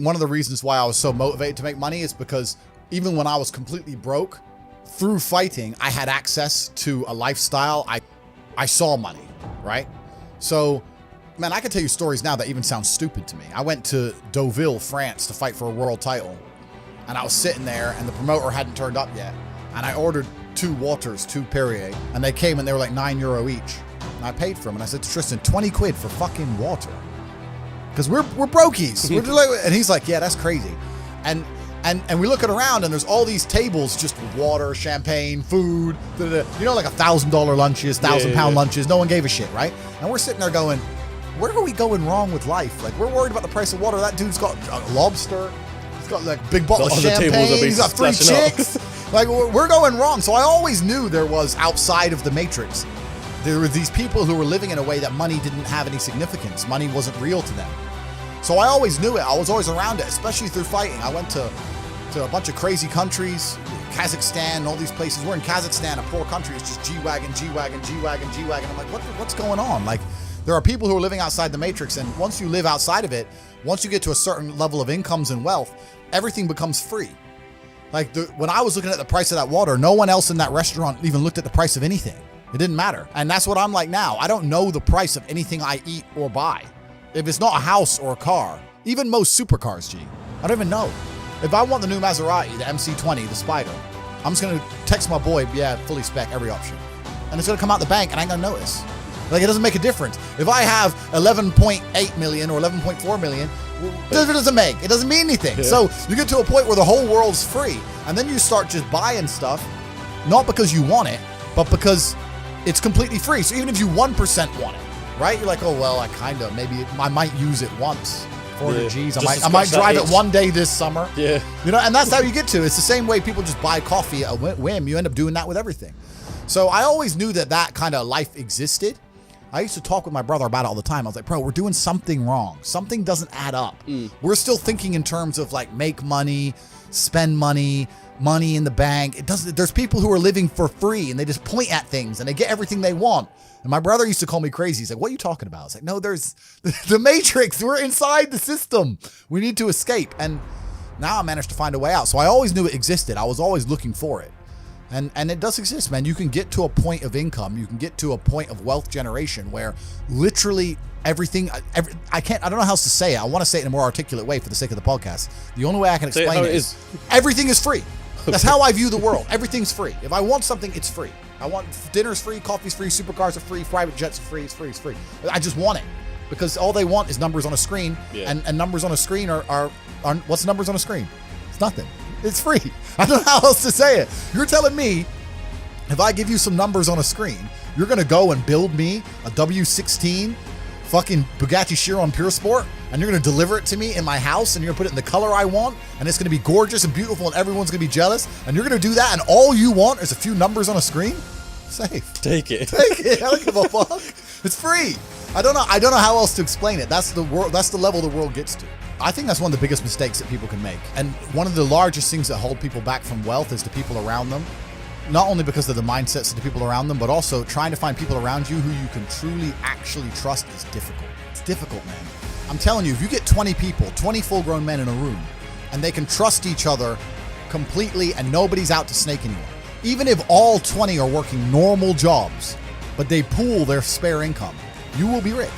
One of the reasons why I was so motivated to make money is because even when I was completely broke, through fighting, I had access to a lifestyle. I saw money, right? So, man, I can tell you stories now that even sound stupid to me. I went to Deauville, France to fight for a world title. And I was sitting there and the promoter hadn't turned up yet. And I ordered 2 waters, 2 Perrier. And they came and they were like €9 each. And I paid for them. And I said to Tristan, 20 quid for fucking water. Because we're brokies. We're just like, and he's like, yeah, that's crazy. And we look around and there's all these tables just with water, champagne, food, you know, like $1,000 lunches, £1,000 lunches. No one gave a shit, right? And we're sitting there going, where are we going wrong with life? Like, we're worried about the price of water. That dude's got a lobster. He's got like a big bottle of champagne. He's got 3 chicks. Like, we're going wrong. So I always knew there was outside of the matrix. There were these people who were living in a way that money didn't have any significance. Money wasn't real to them. So I always knew it. I was always around it, especially through fighting. I went to a bunch of crazy countries, Kazakhstan, all these places. We're in Kazakhstan, a poor country. It's just G-Wagon, G-Wagon, G-Wagon, G-Wagon. I'm like, what's going on? Like, there are people who are living outside the matrix, and once you live outside of it, once you get to a certain level of incomes and wealth, everything becomes free. Like, when I was looking at the price of that water, no one else in that restaurant even looked at the price of anything. It didn't matter. And that's what I'm like now. I don't know the price of anything I eat or buy. If it's not a house or a car, even most supercars, G, I don't even know. If I want the new Maserati, the MC20, the Spider, I'm just gonna text my boy, yeah, fully spec, every option. And it's gonna come out the bank and I ain't gonna notice. Like, it doesn't make a difference. If I have 11.8 million or 11.4 million, it doesn't make, it doesn't mean anything. Yeah. So you get to a point where the whole world's free and then you start just buying stuff, not because you want it, but because it's completely free. So even if you 1% want it, right? You're like, oh, well, maybe I might use it once. 400 G's. I might drive it one day this summer. Yeah. You know, and that's how you get to. It's the same way people just buy coffee at a whim. You end up doing that with everything. So I always knew that kind of life existed. I used to talk with my brother about it all the time. I was like, bro, we're doing something wrong. Something doesn't add up. We're still thinking in terms of like make money, spend money, money in the bank. It doesn't. There's people who are living for free and they just point at things and they get everything they want. And my brother used to call me crazy. He's like, what are you talking about? I was like, no, there's the matrix. We're inside the system. We need to escape. And now I managed to find a way out. So I always knew it existed. I was always looking for it. And it does exist, man. You can get to a point of income. You can get to a point of wealth generation where literally everything, I don't know how else to say it. I want to say it in a more articulate way for the sake of the podcast. The only way I can explain it is everything is free. That's how I view the world. Everything's free. If I want something, it's free. I want dinner's free, coffee's free, supercars are free, private jets are free, it's free, it's free. I just want it because all they want is numbers on a screen, and numbers on a screen are what's numbers on a screen? It's nothing. It's free. I don't know how else to say it. You're telling me if I give you some numbers on a screen, you're gonna go and build me a W16 fucking Bugatti Chiron Pure Sport, and you're gonna deliver it to me in my house, and you're gonna put it in the color I want, and it's gonna be gorgeous and beautiful, and everyone's gonna be jealous, and you're gonna do that, and all you want is a few numbers on a screen? Safe. Take it. Take it. I don't give a fuck. It's free. I don't know how else to explain it. That's the world. That's the level the world gets to. I think that's one of the biggest mistakes that people can make, and one of the largest things that hold people back from wealth is the people around them. Not only because of the mindsets of the people around them, but also trying to find people around you who you can truly actually trust is difficult. It's difficult, man. I'm telling you, if you get 20 people, 20 full-grown men in a room, and they can trust each other completely and nobody's out to snake anyone, even if all 20 are working normal jobs, but they pool their spare income, you will be rich.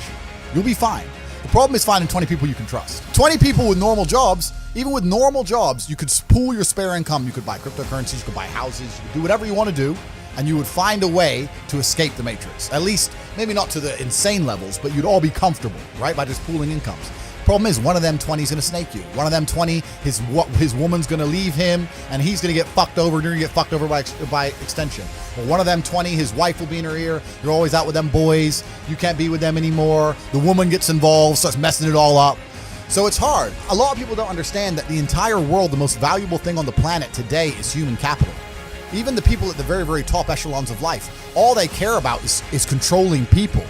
You'll be fine. The problem is finding 20 people you can trust. 20 people with normal jobs, even with normal jobs, you could pool your spare income. You could buy cryptocurrencies, you could buy houses, you could do whatever you want to do, and you would find a way to escape the matrix. At least, maybe not to the insane levels, but you'd all be comfortable, right? By just pooling incomes. Problem is, one of them 20 is going to snake you. One of them 20, his woman's going to leave him, and he's going to get fucked over, and you're going to get fucked over by extension. Or one of them 20, his wife will be in her ear. You're always out with them boys. You can't be with them anymore. The woman gets involved, starts messing it all up. So it's hard. A lot of people don't understand that the entire world, the most valuable thing on the planet today is human capital. Even the people at the very, very top echelons of life, all they care about is controlling people.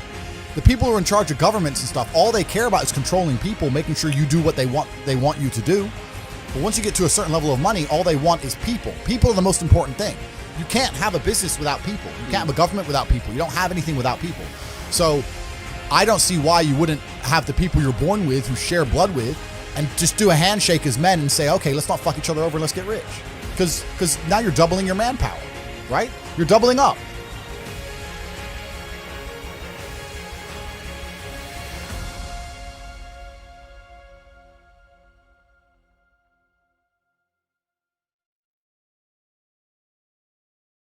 The people who are in charge of governments and stuff, all they care about is controlling people, making sure you do what they want you to do. But once you get to a certain level of money, all they want is people. People are the most important thing. You can't have a business without people. You can't have a government without people. You don't have anything without people. So I don't see why you wouldn't have the people you're born with, who share blood with, and just do a handshake as men and say, okay, let's not fuck each other over and let's get rich. Because now you're doubling your manpower, right? You're doubling up.